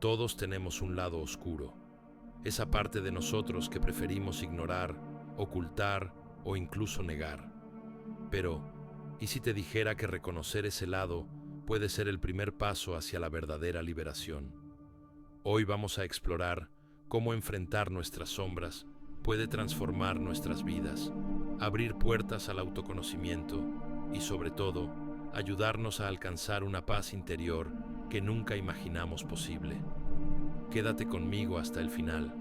Todos tenemos un lado oscuro, esa parte de nosotros que preferimos ignorar, ocultar o incluso negar. Pero, ¿y si te dijera que reconocer ese lado puede ser el primer paso hacia la verdadera liberación? Hoy vamos a explorar cómo enfrentar nuestras sombras puede transformar nuestras vidas, abrir puertas al autoconocimiento y, sobre todo, ayudarnos a alcanzar una paz interior que nunca imaginamos posible. Quédate conmigo hasta el final,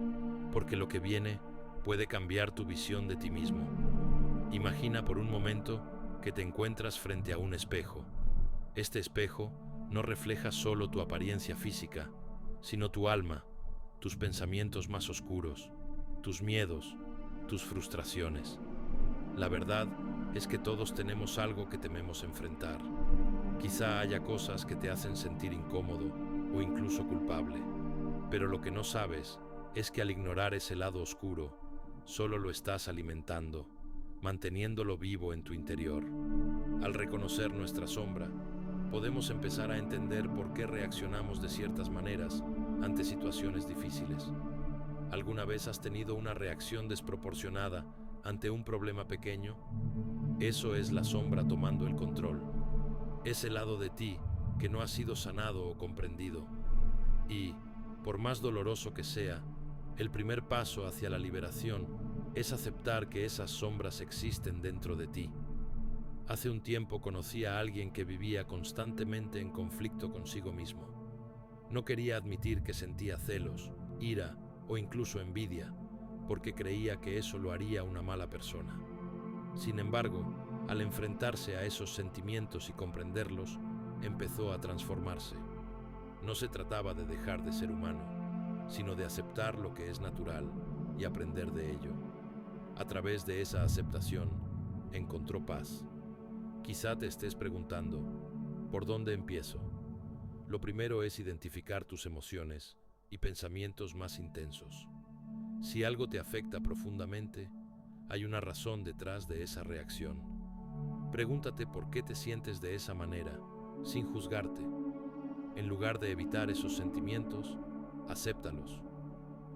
porque lo que viene puede cambiar tu visión de ti mismo. Imagina por un momento que te encuentras frente a un espejo. Este espejo no refleja solo tu apariencia física, sino tu alma, tus pensamientos más oscuros, tus miedos, tus frustraciones. La verdad es que todos tenemos algo que tememos enfrentar. Quizá haya cosas que te hacen sentir incómodo o incluso culpable, pero lo que no sabes es que al ignorar ese lado oscuro, solo lo estás alimentando, manteniéndolo vivo en tu interior. Al reconocer nuestra sombra, podemos empezar a entender por qué reaccionamos de ciertas maneras ante situaciones difíciles. ¿Alguna vez has tenido una reacción desproporcionada ante un problema pequeño? Eso es la sombra tomando el control. Ese lado de ti que no ha sido sanado o comprendido. Y, por más doloroso que sea, el primer paso hacia la liberación es aceptar que esas sombras existen dentro de ti. Hace un tiempo conocí a alguien que vivía constantemente en conflicto consigo mismo. No quería admitir que sentía celos, ira o incluso envidia, porque creía que eso lo haría una mala persona. Sin embargo, al enfrentarse a esos sentimientos y comprenderlos, empezó a transformarse. No se trataba de dejar de ser humano, sino de aceptar lo que es natural y aprender de ello. A través de esa aceptación, encontró paz. Quizá te estés preguntando, ¿por dónde empiezo? Lo primero es identificar tus emociones y pensamientos más intensos. Si algo te afecta profundamente, hay una razón detrás de esa reacción. Pregúntate por qué te sientes de esa manera, sin juzgarte. En lugar de evitar esos sentimientos, acéptalos.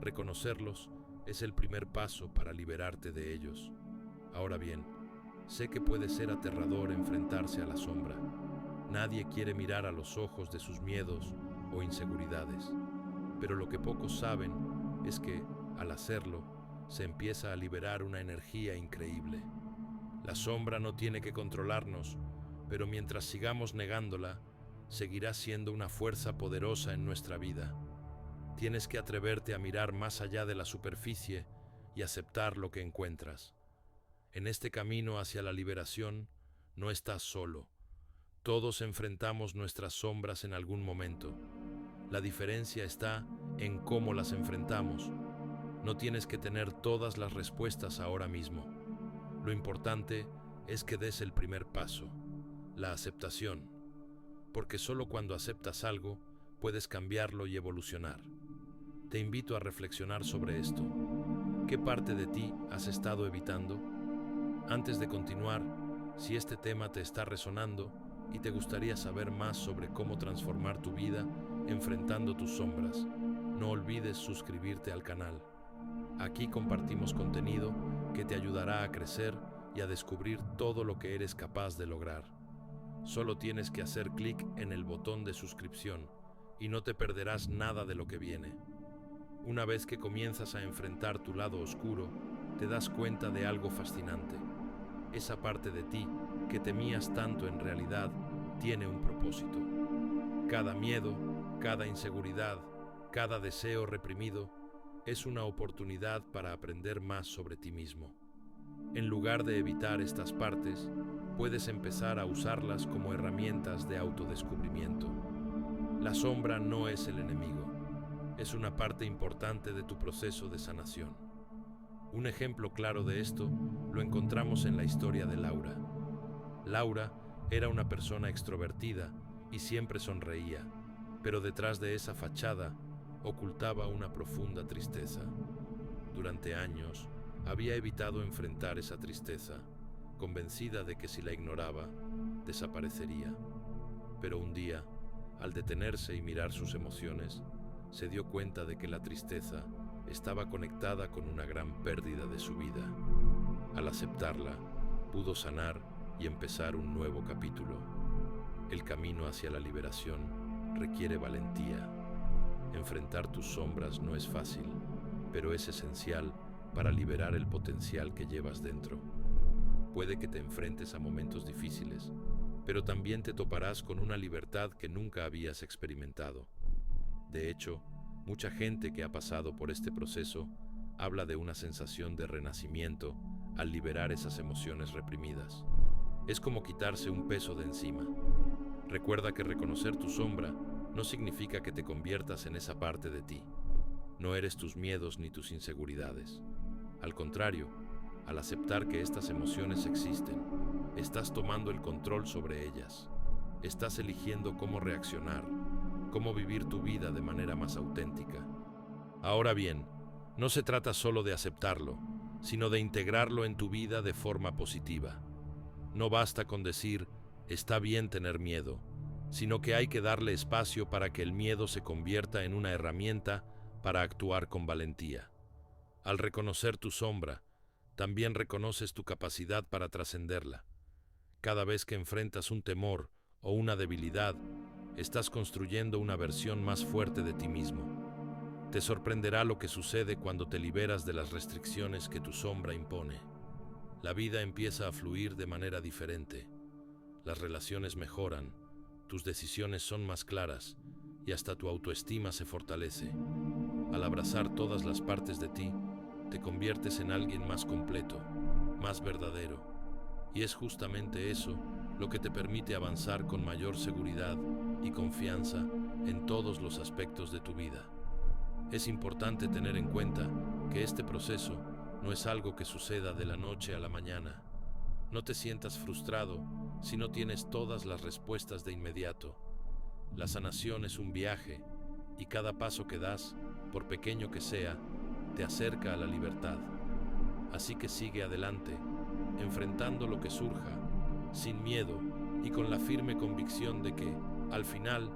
Reconocerlos es el primer paso para liberarte de ellos. Ahora bien, sé que puede ser aterrador enfrentarse a la sombra. Nadie quiere mirar a los ojos de sus miedos o inseguridades, pero lo que pocos saben es que, al hacerlo, se empieza a liberar una energía increíble. La sombra no tiene que controlarnos, pero mientras sigamos negándola, seguirá siendo una fuerza poderosa en nuestra vida. Tienes que atreverte a mirar más allá de la superficie y aceptar lo que encuentras. En este camino hacia la liberación, no estás solo. Todos enfrentamos nuestras sombras en algún momento. La diferencia está en cómo las enfrentamos. No tienes que tener todas las respuestas ahora mismo. Lo importante es que des el primer paso, la aceptación, porque solo cuando aceptas algo puedes cambiarlo y evolucionar. Te invito a reflexionar sobre esto. ¿Qué parte de ti has estado evitando? Antes de continuar, si este tema te está resonando y te gustaría saber más sobre cómo transformar tu vida enfrentando tus sombras, no olvides suscribirte al canal. Aquí compartimos contenido que te ayudará a crecer y a descubrir todo lo que eres capaz de lograr. Solo tienes que hacer clic en el botón de suscripción y no te perderás nada de lo que viene. Una vez que comienzas a enfrentar tu lado oscuro, te das cuenta de algo fascinante. Esa parte de ti que temías tanto en realidad tiene un propósito. Cada miedo, cada inseguridad, cada deseo reprimido es una oportunidad para aprender más sobre ti mismo. En lugar de evitar estas partes, puedes empezar a usarlas como herramientas de autodescubrimiento. La sombra no es el enemigo, es una parte importante de tu proceso de sanación. Un ejemplo claro de esto lo encontramos en la historia de Laura. Laura era una persona extrovertida y siempre sonreía, pero detrás de esa fachada ocultaba una profunda tristeza. Durante años, había evitado enfrentar esa tristeza, convencida de que si la ignoraba, desaparecería. Pero un día, al detenerse y mirar sus emociones, se dio cuenta de que la tristeza estaba conectada con una gran pérdida de su vida. Al aceptarla, pudo sanar y empezar un nuevo capítulo. El camino hacia la liberación requiere valentía. Enfrentar tus sombras no es fácil, pero es esencial para liberar el potencial que llevas dentro. Puede que te enfrentes a momentos difíciles, pero también te toparás con una libertad que nunca habías experimentado. De hecho, mucha gente que ha pasado por este proceso habla de una sensación de renacimiento al liberar esas emociones reprimidas. Es como quitarse un peso de encima. Recuerda que reconocer tu sombra no significa que te conviertas en esa parte de ti. No eres tus miedos ni tus inseguridades. Al contrario, al aceptar que estas emociones existen, estás tomando el control sobre ellas. Estás eligiendo cómo reaccionar, cómo vivir tu vida de manera más auténtica. Ahora bien, no se trata solo de aceptarlo, sino de integrarlo en tu vida de forma positiva. No basta con decir, está bien tener miedo, sino que hay que darle espacio para que el miedo se convierta en una herramienta para actuar con valentía. Al reconocer tu sombra, también reconoces tu capacidad para trascenderla. Cada vez que enfrentas un temor o una debilidad, estás construyendo una versión más fuerte de ti mismo. Te sorprenderá lo que sucede cuando te liberas de las restricciones que tu sombra impone. La vida empieza a fluir de manera diferente. Las relaciones mejoran, tus decisiones son más claras y hasta tu autoestima se fortalece. Al abrazar todas las partes de ti, te conviertes en alguien más completo, más verdadero. Y es justamente eso lo que te permite avanzar con mayor seguridad y confianza en todos los aspectos de tu vida. Es importante tener en cuenta que este proceso no es algo que suceda de la noche a la mañana. No te sientas frustrado si no tienes todas las respuestas de inmediato. La sanación es un viaje y cada paso que das, por pequeño que sea, te acerca a la libertad. Así que sigue adelante, enfrentando lo que surja, sin miedo y con la firme convicción de que, al final,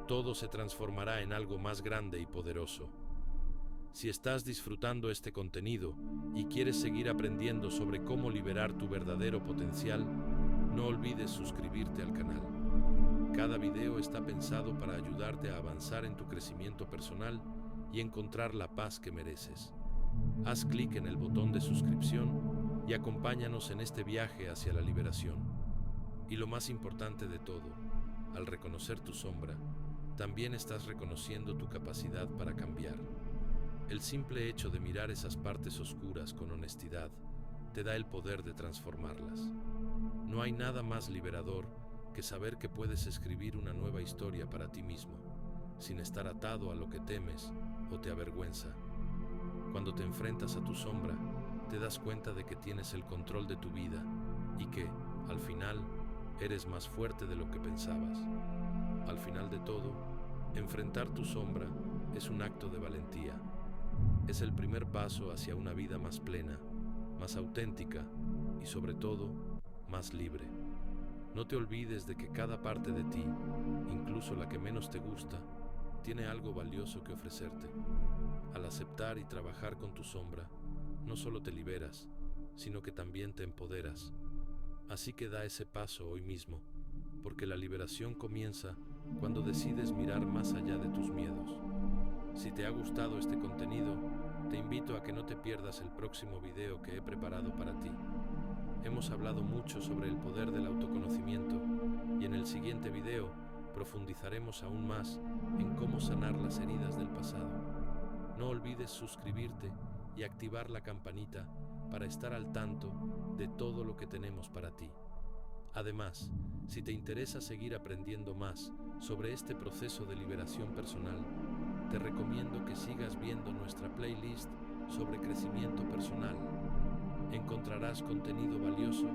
todo se transformará en algo más grande y poderoso. Si estás disfrutando este contenido y quieres seguir aprendiendo sobre cómo liberar tu verdadero potencial, no olvides suscribirte al canal. Cada video está pensado para ayudarte a avanzar en tu crecimiento personal y encontrar la paz que mereces. Haz clic en el botón de suscripción y acompáñanos en este viaje hacia la liberación. Y lo más importante de todo, al reconocer tu sombra, también estás reconociendo tu capacidad para cambiar. El simple hecho de mirar esas partes oscuras con honestidad te da el poder de transformarlas. No hay nada más liberador que saber que puedes escribir una nueva historia para ti mismo, sin estar atado a lo que temes o te avergüenza. Cuando te enfrentas a tu sombra, te das cuenta de que tienes el control de tu vida y que, al final, eres más fuerte de lo que pensabas. Al final de todo, enfrentar tu sombra es un acto de valentía. Es el primer paso hacia una vida más plena, más auténtica y, sobre todo, más libre. No te olvides de que cada parte de ti, incluso la que menos te gusta, tiene algo valioso que ofrecerte. Al aceptar y trabajar con tu sombra, no solo te liberas, sino que también te empoderas. Así que da ese paso hoy mismo, porque la liberación comienza cuando decides mirar más allá de tus miedos. Si te ha gustado este contenido, te invito a que no te pierdas el próximo video que he preparado para ti. Hemos hablado mucho sobre el poder del autoconocimiento y en el siguiente video profundizaremos aún más en cómo sanar las heridas del pasado. No olvides suscribirte y activar la campanita para estar al tanto de todo lo que tenemos para ti. Además, si te interesa seguir aprendiendo más sobre este proceso de liberación personal, te recomiendo que sigas viendo nuestra playlist sobre crecimiento personal. Encontrarás contenido valioso